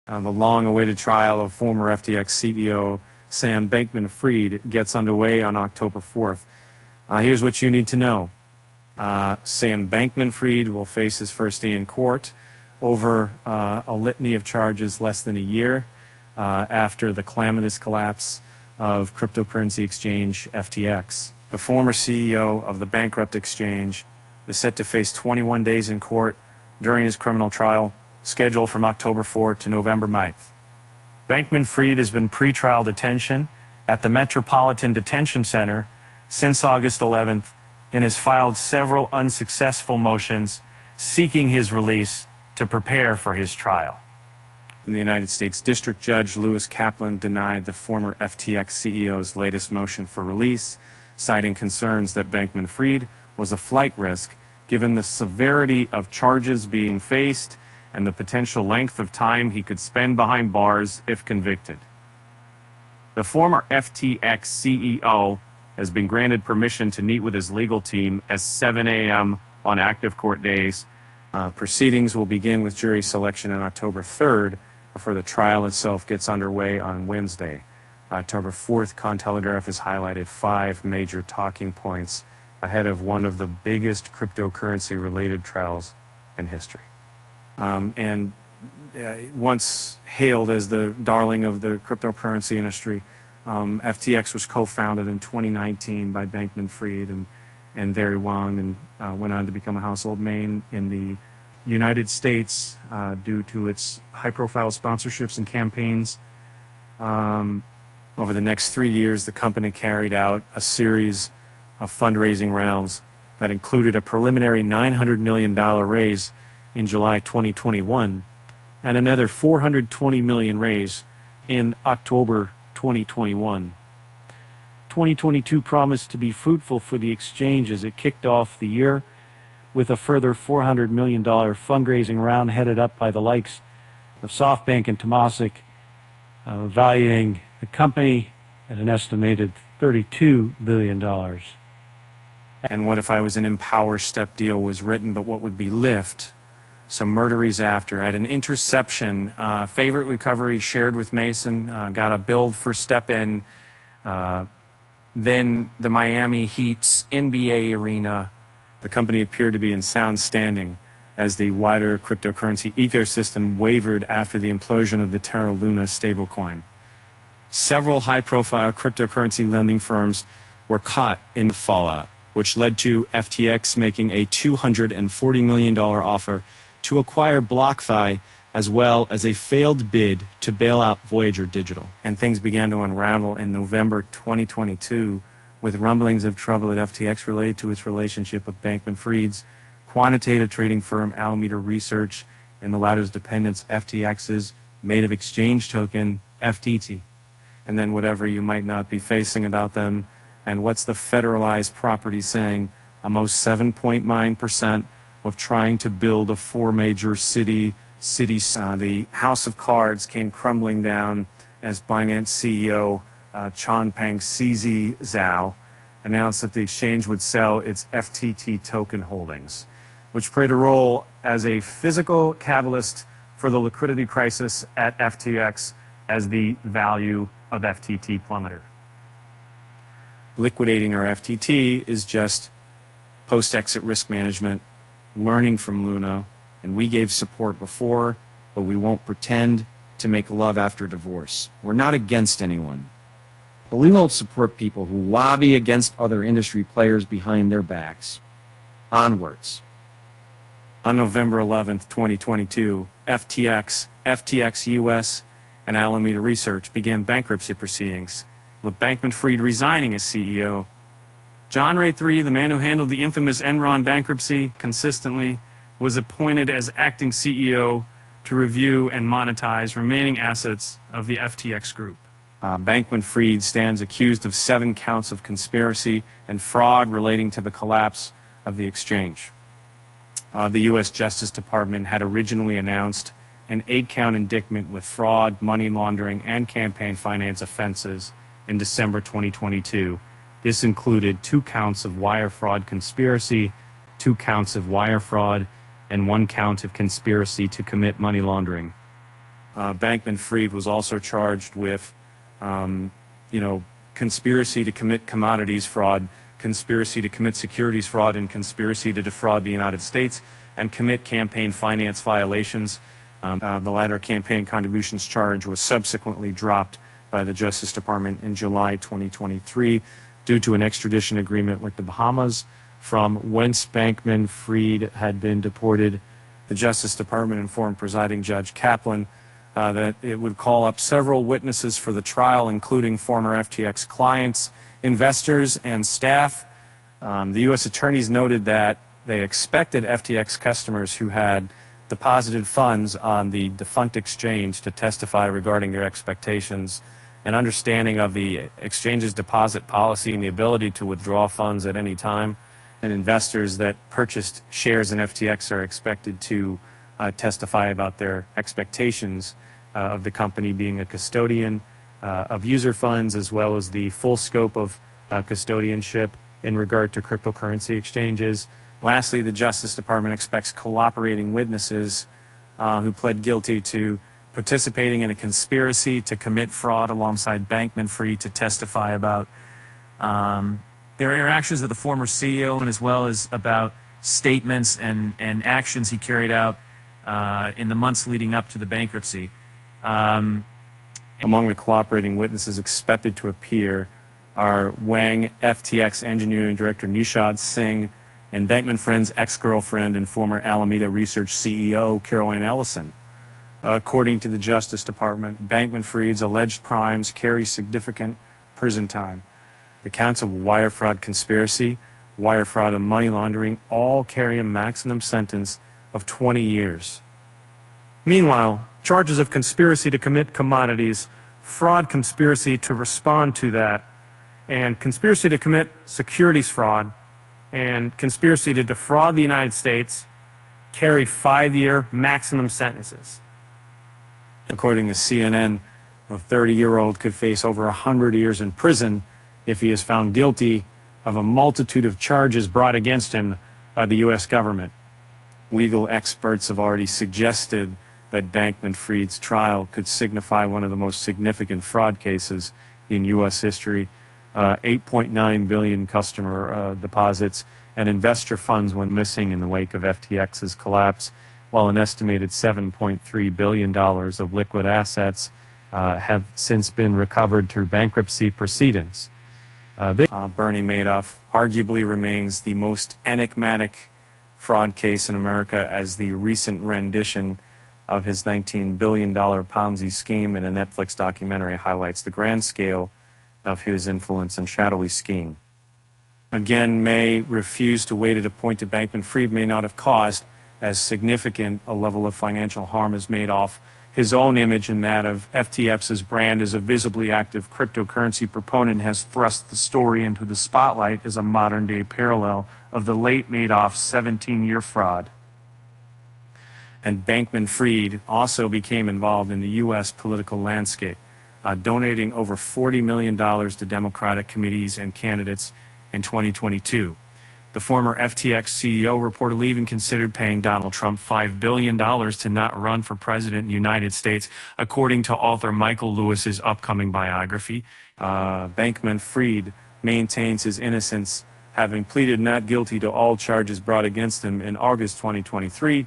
The long-awaited trial of former FTX CEO Sam Bankman-Fried gets underway on October 4th. Here's what you need to know. Sam Bankman-Fried will face his first day in court over a litany of charges less than a year after the calamitous collapse of cryptocurrency exchange FTX. The former CEO of the bankrupt exchange is set to face 21 days in court during his criminal trial, scheduled from October 4 to November 9th. Bankman-Fried has been pretrial detention at the Metropolitan Detention Center since August 11th and has filed several unsuccessful motions seeking his release to prepare for his trial. The United States District Judge Lewis Kaplan denied the former FTX CEO's latest motion for release, citing concerns that Bankman-Fried was a flight risk given the severity of charges being faced and the potential length of time he could spend behind bars if convicted. The former FTX CEO has been granted permission to meet with his legal team at 7 a.m. on active court days. Proceedings will begin with jury selection on October 3rd before the trial itself gets underway on Wednesday. October 4th, Cointelegraph has highlighted 5 major talking points ahead of one of the biggest cryptocurrency-related trials in history. Once hailed as the darling of the cryptocurrency industry, FTX was co-founded in 2019 by Bankman-Fried and Larry Wang, and went on to become a household name in the United States due to its high-profile sponsorships and campaigns. Over the next 3 years, the company carried out a series of fundraising rounds that included a preliminary $900 million raise in July 2021 and another $420 million raise in October 2021. 2022 promised to be fruitful for the exchange as it kicked off the year with a further $400 million fundraising round headed up by the likes of SoftBank and Temasek, valuing the company at an estimated $32 billion. And what if I was an Empower Step deal was written, but what would be Lyft? Some murderies after. At an interception, favorite recovery shared with Mason, got a build for Step In. Then the Miami Heat's NBA arena. The company appeared to be in sound standing as the wider cryptocurrency ecosystem wavered after the implosion of the Terra Luna stablecoin. Several high-profile cryptocurrency lending firms were caught in the fallout, which led to FTX making a $240 million offer to acquire BlockFi, as well as a failed bid to bail out Voyager Digital. And things began to unravel in November 2022 with rumblings of trouble at FTX related to its relationship with Bankman-Fried's quantitative trading firm Alameda Research and the latter's dependents FTX's native exchange token FTT. And then whatever you might not be facing about them. And what's the federalized property saying? Almost 7.9% of trying to build a 4 major cities. The house of cards came crumbling down as Binance CEO Changpeng CZ Zhao announced that the exchange would sell its FTT token holdings, which played a role as a physical catalyst for the liquidity crisis at FTX as the value of FTT plummeted. Liquidating our FTT is just post-exit risk management, learning from Luna, and we gave support before, but we won't pretend to make love after divorce. We're not against anyone, but we won't support people who lobby against other industry players behind their backs. Onwards. On November 11th, 2022, FTX, FTX US, and Alameda Research began bankruptcy proceedings, with Bankman-Fried resigning as CEO. John Ray III, the man who handled the infamous Enron bankruptcy consistently, was appointed as acting CEO to review and monetize remaining assets of the FTX group. Bankman-Fried stands accused of 7 counts of conspiracy and fraud relating to the collapse of the exchange. The U.S. Justice Department had originally announced an 8-count indictment with fraud, money laundering, and campaign finance offenses in December 2022. This included 2 counts of wire fraud conspiracy, 2 counts of wire fraud, and 1 count of conspiracy to commit money laundering. Bankman-Fried was also charged with, conspiracy to commit commodities fraud, conspiracy to commit securities fraud, and conspiracy to defraud the United States and commit campaign finance violations. The latter campaign contributions charge was subsequently dropped by the Justice Department in July 2023 due to an extradition agreement with the Bahamas, from whence Bankman-Fried had been deported. The Justice Department informed presiding Judge Kaplan that it would call up several witnesses for the trial, including former FTX clients, investors, and staff. The U.S. attorneys noted that they expected FTX customers who had deposited funds on the defunct exchange to testify regarding their expectations and understanding of the exchange's deposit policy and the ability to withdraw funds at any time. And investors that purchased shares in FTX are expected to testify about their expectations of the company being a custodian of user funds, as well as the full scope of custodianship in regard to cryptocurrency exchanges. Lastly, the Justice Department expects cooperating witnesses who pled guilty to participating in a conspiracy to commit fraud alongside Bankman-Fried to testify about their interactions with the former CEO, and as well as about statements and actions he carried out in the months leading up to the bankruptcy. Among the cooperating witnesses expected to appear are Wang FTX engineering director Nishad Singh and Bankman-Fried's ex-girlfriend and former Alameda Research CEO Caroline Ellison. According to the Justice Department, Bankman-Fried's alleged crimes carry significant prison time. The counts of wire fraud conspiracy, wire fraud, and money laundering all carry a maximum sentence of 20 years. Meanwhile, charges of conspiracy to commit commodities, fraud conspiracy to respond to that, and conspiracy to commit securities fraud, and conspiracy to defraud the United States carry 5-year maximum sentences. According to CNN, a 30-year-old could face over 100 years in prison if he is found guilty of a multitude of charges brought against him by the U.S. government. Legal experts have already suggested that Bankman-Fried's trial could signify one of the most significant fraud cases in U.S. history. 8.9 billion customer deposits and investor funds went missing in the wake of FTX's collapse, while an estimated $7.3 billion of liquid assets have since been recovered through bankruptcy proceedings. Bernie Madoff arguably remains the most enigmatic fraud case in America, as the recent rendition of his $19 billion Ponzi scheme in a Netflix documentary highlights the grand scale of his influence and shadowy scheme. Again, May refused to wait at a point that Bankman-Fried may not have caused as significant a level of financial harm as Madoff. His own image and that of FTX's brand as a visibly active cryptocurrency proponent has thrust the story into the spotlight as a modern-day parallel of the late Madoff's 17-year fraud. And Bankman-Fried also became involved in the U.S. political landscape, donating over $40 million to Democratic committees and candidates in 2022. The former FTX CEO reportedly even considered paying Donald Trump $5 billion to not run for president in the United States, according to author Michael Lewis's upcoming biography. Bankman-Fried maintains his innocence, having pleaded not guilty to all charges brought against him in August 2023.